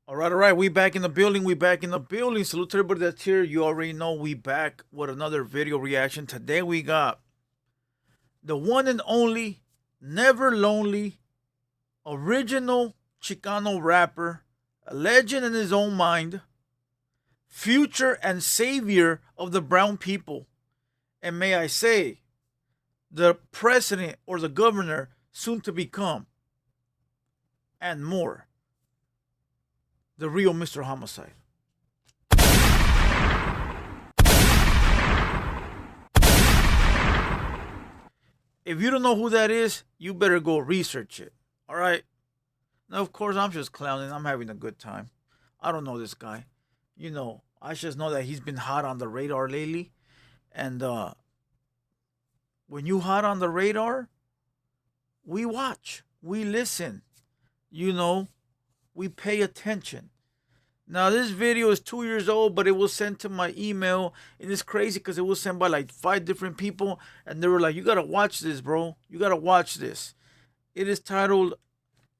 All right. We back in the building. We back in the building. Salute to everybody that's here. You already know we back with another video reaction. Today we got the one and only, never lonely, original Chicano rapper, a legend in his own mind, future and savior of the brown people, and may I say, the president or the governor soon to become, and more. The real Mr. Homicide. If you don't know who that is, you better go research it. All right? Now, of course, I'm just clowning. I'm having a good time. I don't know this guy. I just know that he's been hot on the radar lately. And when you hot on the radar, we watch, we listen, we pay attention. Now, this video is 2 years old, but it was sent to my email. And it's crazy because it was sent by like 5 different people. And they were like, you got to watch this, bro. You got to watch this. It is titled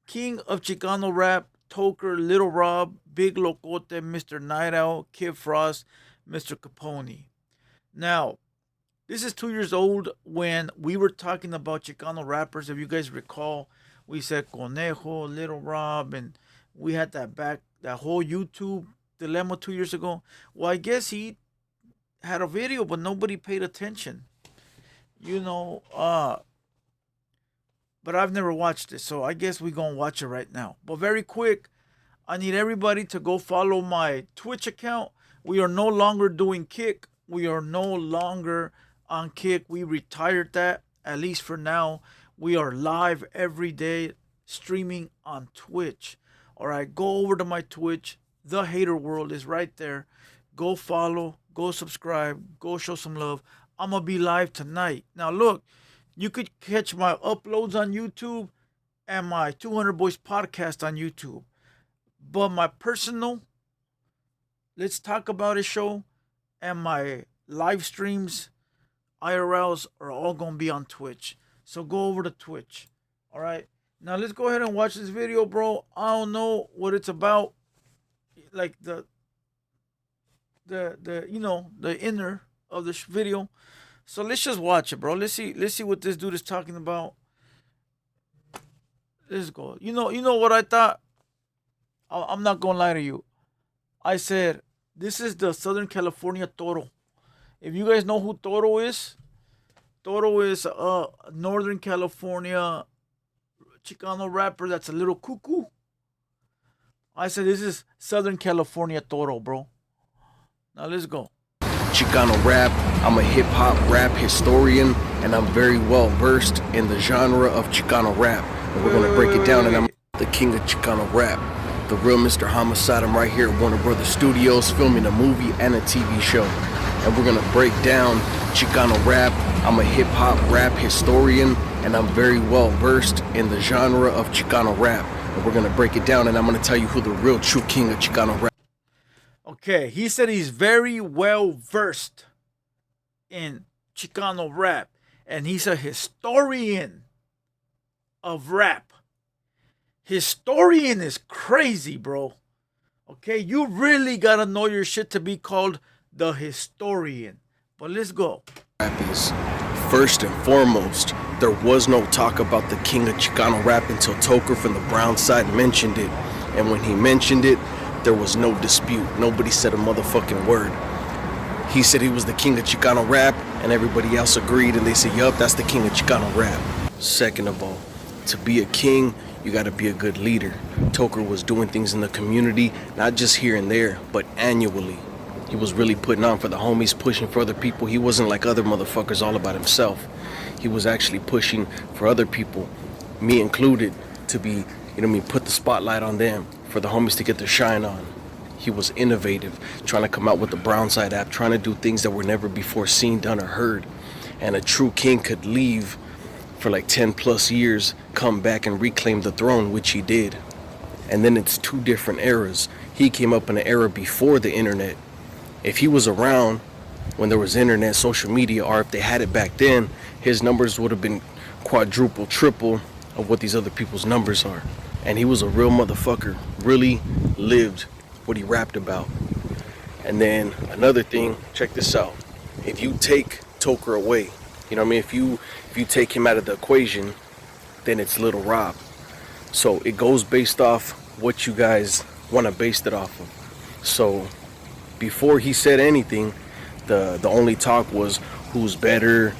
King of Chicano Rap, Toker, Little Rob, Big Locote, Mr. Night Owl, Kid Frost, Mr. Capone. Now, this is 2 years old when we were talking about Chicano rappers. If you guys recall, we said Conejo, Little Rob, and we had that whole YouTube dilemma 2 years ago. Well, I guess he had a video, but nobody paid attention. But I've never watched it, so I guess we're going to watch it right now. But very quick, I need everybody to go follow my Twitch account. We are no longer doing Kick. We are no longer on Kick. We retired that, at least for now. We are live every day streaming on Twitch. All right, go over to my Twitch. The Hater World is right there. Go follow, go subscribe, go show some love. I'm going to be live tonight. Now, look, you could catch my uploads on YouTube and my 200 Boys podcast on YouTube. But my personal Let's Talk About It show and my live streams, IRLs, are all going to be on Twitch. So go over to Twitch. All right. Now let's go ahead and watch this video, bro. I don't know what it's about. Like the inner of this video. So let's just watch it, bro. Let's see what this dude is talking about. Let's go. You know what I thought? I'm not gonna lie to you. I said this is the Southern California Toro. If you guys know who Toro is a Northern California Chicano rapper that's a little cuckoo. I said this is Southern California Toro, bro. Now let's go. Chicano rap. I'm a hip-hop rap historian, and I'm very well versed in the genre of Chicano rap. And we're gonna break it down, and I'm the king of Chicano rap, the real Mr. Homicide. I'm right here at Warner Brothers Studios filming a movie and a TV show, and we're gonna break down Chicano rap. I'm a hip-hop rap historian, and I'm very well versed in the genre of Chicano rap. And we're gonna break it down, and I'm gonna tell you who the real true king of Chicano rap. Okay, he said he's very well versed in Chicano rap, and he's a historian of rap. Historian is crazy, bro. Okay, you really gotta know your shit to be called the historian. But let's go. Rap is first and foremost. There was no talk about the king of Chicano rap until Toker from the Brownside mentioned it. And when he mentioned it, there was no dispute. Nobody said a motherfucking word. He said he was the king of Chicano rap, and everybody else agreed, and they said, yup, that's the king of Chicano rap. Second of all, to be a king, you gotta be a good leader. Toker was doing things in the community, not just here and there, but annually. He was really putting on for the homies, pushing for other people. He wasn't like other motherfuckers all about himself. He was actually pushing for other people, me included, to be, put the spotlight on them, for the homies to get their shine on. He was innovative, trying to come out with the Brownside app, trying to do things that were never before seen, done, or heard. And a true king could leave for like 10 plus years, come back and reclaim the throne, which he did. And then it's two different eras. He came up in an era before the internet. If he was around when there was internet, social media, or if they had it back then, his numbers would have been quadruple, triple of what these other people's numbers are. and he was a real motherfucker. Really lived what he rapped about. And then another thing, check this out. If you take Toker away, you know what I mean? If you take him out of the equation, then it's Little Rob. So it goes based off what you guys want to base it off of. So before he said anything, the only talk was who's better,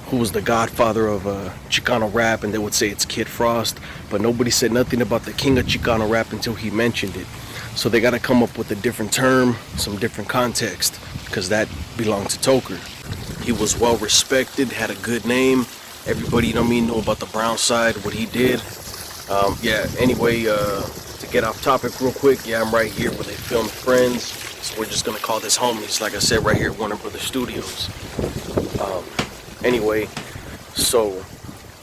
who was the godfather of Chicano rap, and they would say it's Kid Frost, but nobody said nothing about the king of Chicano rap until he mentioned it. So they got to come up with a different term, some different context, because that belonged to Toker. He was well respected, had a good name. Everybody, you know what I mean, know about the Brownside, what he did. Yeah, anyway, to get off topic real quick, yeah, I'm right here where they filmed Friends. So we're just going to call this Homies, like I said, right here at Warner Brothers Studios. Anyway, so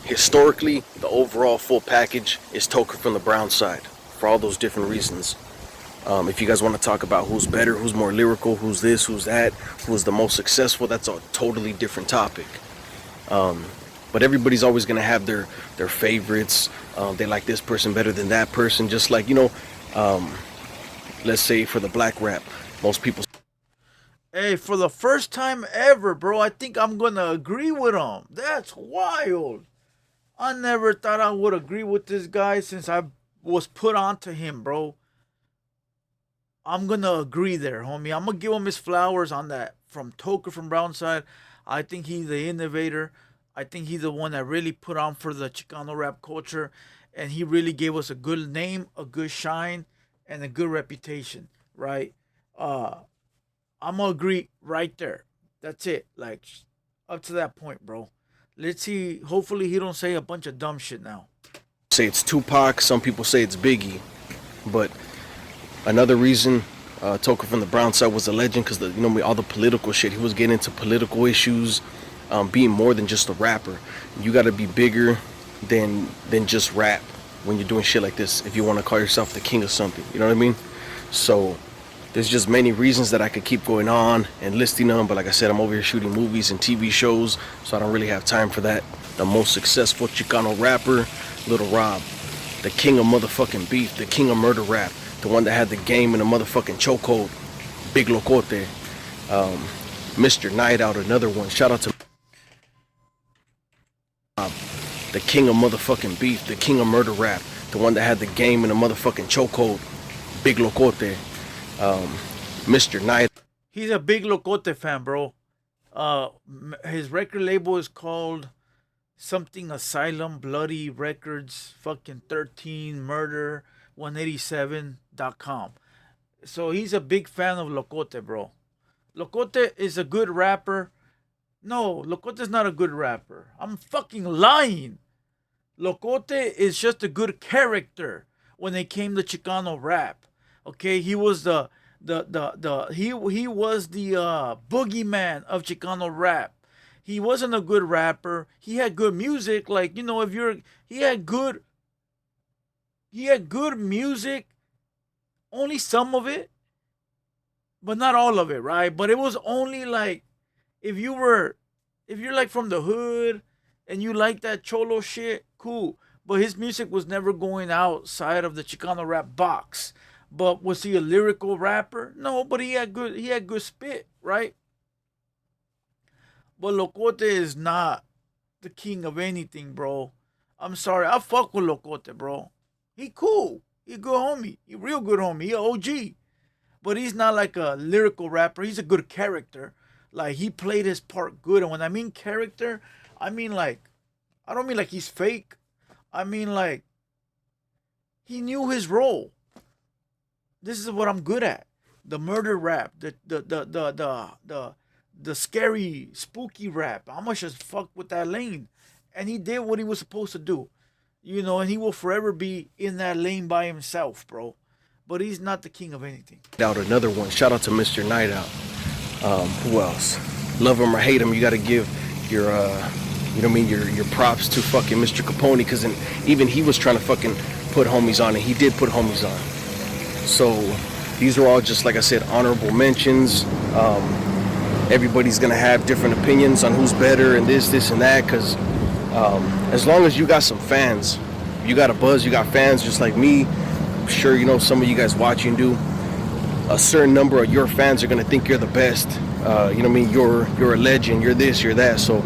historically, the overall full package is Toker from the Brownside for all those different reasons. If you guys want to talk about who's better, who's more lyrical, who's this, who's that, who's the most successful, that's a totally different topic. But everybody's always going to have their favorites. They like this person better than that person. Just like, you know, let's say for the black rap, most people. Hey, for the first time ever, bro, I think I'm going to agree with him. That's wild. I never thought I would agree with this guy since I was put onto him, bro. I'm going to agree there, homie. I'm going to give him his flowers on that. From Toker from Brownside, I think he's the innovator. I think he's the one that really put on for the Chicano rap culture. And he really gave us a good name, a good shine, and a good reputation, right? I'm going to agree right there. That's it. Like, up to that point, bro. Let's see. Hopefully he don't say a bunch of dumb shit now. Say it's Tupac. Some people say it's Biggie. But another reason Toker from the Brownside was a legend because, you know, all the political shit. He was getting into political issues, being more than just a rapper. You got to be bigger than just rap when you're doing shit like this if you want to call yourself the king of something. You know what I mean? So there's just many reasons that I could keep going on and listing them, but like I said, I'm over here shooting movies and TV shows, so I don't really have time for that. The most successful Chicano rapper, Little Rob. The king of motherfucking beef, the king of murder rap, the one that had the game in a motherfucking chokehold, Big Locote. Mr. Night Out, another one. Shout out to Rob. The king of motherfucking beef, the king of murder rap, the one that had the game in a motherfucking chokehold, Big Locote. Mr. Night. He's a big Locote fan, bro. His record label is called something Asylum, Bloody Records, fucking 13, Murder, 187.com. So he's a big fan of Locote, bro. Locote is a good rapper. No, Locote's not a good rapper. I'm fucking lying. Locote is just a good character when it came to Chicano rap. Okay, he was he was the boogeyman of Chicano rap. He wasn't a good rapper. He had good music, like, you know, he had good music, only some of it, but not all of it, right? But it was only like if you're like from the hood and you like that cholo shit, cool. But his music was never going outside of the Chicano rap box. But was he a lyrical rapper? No, but he had good spit, right? But Locote is not the king of anything, bro. I'm sorry. I fuck with Locote, bro. He cool. He a good homie. He a real good homie. He a OG. But he's not like a lyrical rapper. He's a good character. Like, he played his part good. And when I mean character, I mean like, I don't mean like he's fake. I mean like, he knew his role. This is what I'm good at. The murder rap, the scary, spooky rap. I'm gonna just fuck with that lane. And he did what he was supposed to do. You know, and he will forever be in that lane by himself, bro. But he's not the king of anything. Out another one. Shout out to Mr. Night Out. Who else? Love him or hate him, you gotta give your you know what I mean, your props to fucking Mr. Capone, because even he was trying to fucking put homies on, and he did put homies on. So these are all just, like I said, honorable mentions. Everybody's gonna have different opinions on who's better and this and that, because as long as you got some fans, you got a buzz, you got fans just like me. I'm sure you know some of you guys watching do. A certain number of your fans are gonna think you're the best. You know what I mean? You're a legend. You're this. You're that. So,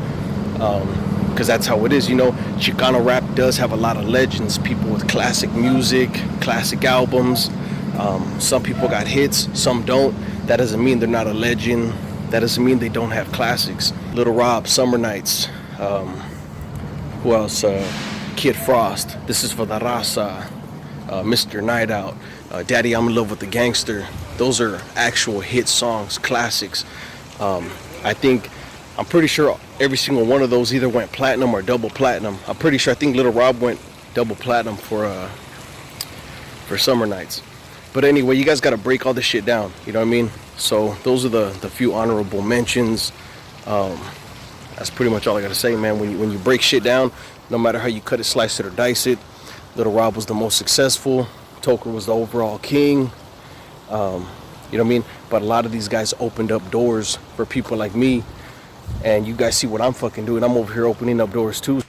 because that's how it is. You know, Chicano rap does have a lot of legends. People with classic music, classic albums. Some people got hits. Some don't. That doesn't mean they're not a legend. That doesn't mean they don't have classics. Little Rob, Summer Nights. Who else? Kid Frost. This is for the raza. Mr. Night Out. Daddy, I'm in Love with the Gangster. Those are actual hit songs, classics. I'm pretty sure every single one of those either went platinum or double platinum. I'm pretty sure, I think Little Rob went double platinum for Summer Nights. But anyway, you guys got to break all this shit down. You know what I mean? So those are the few honorable mentions. That's pretty much all I got to say, man. When you break shit down, no matter how you cut it, slice it, or dice it, Little Rob was the most successful. Toker was the overall king. You know what I mean? But a lot of these guys opened up doors for people like me. And you guys see what I'm fucking doing. I'm over here opening up doors too.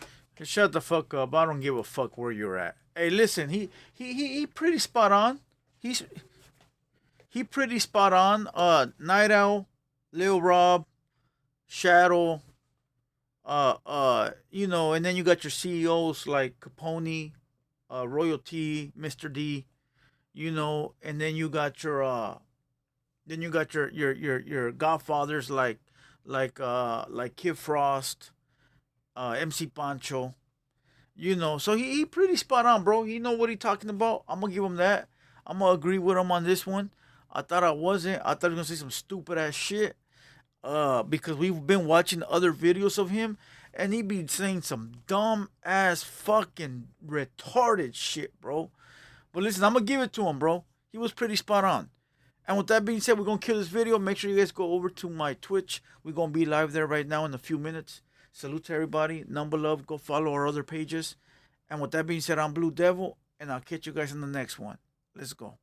Shut the fuck up. I don't give a fuck where you're at. Hey, listen, he pretty spot on. He pretty spot on. Night Owl, Lil Rob, Shadow, you know, and then you got your CEOs like Capone, Royalty, Mr. D, you know, and then you got your your godfathers like Kid Frost, MC Pancho, you know. So he pretty spot on, bro. He know what he talking about. I'm gonna give him that. I'm gonna agree with him on this one. I thought I wasn't. I thought he was gonna say some stupid ass shit. Because we've been watching other videos of him, and he be saying some dumb ass fucking retarded shit, bro. But listen, I'm gonna give it to him, bro. He was pretty spot on. And with that being said, we're gonna kill this video. Make sure you guys go over to my Twitch. We're gonna be live there right now in a few minutes. Salute to everybody. Number love. Go follow our other pages. And with that being said, I'm Blue Devil, and I'll catch you guys in the next one. Let's go.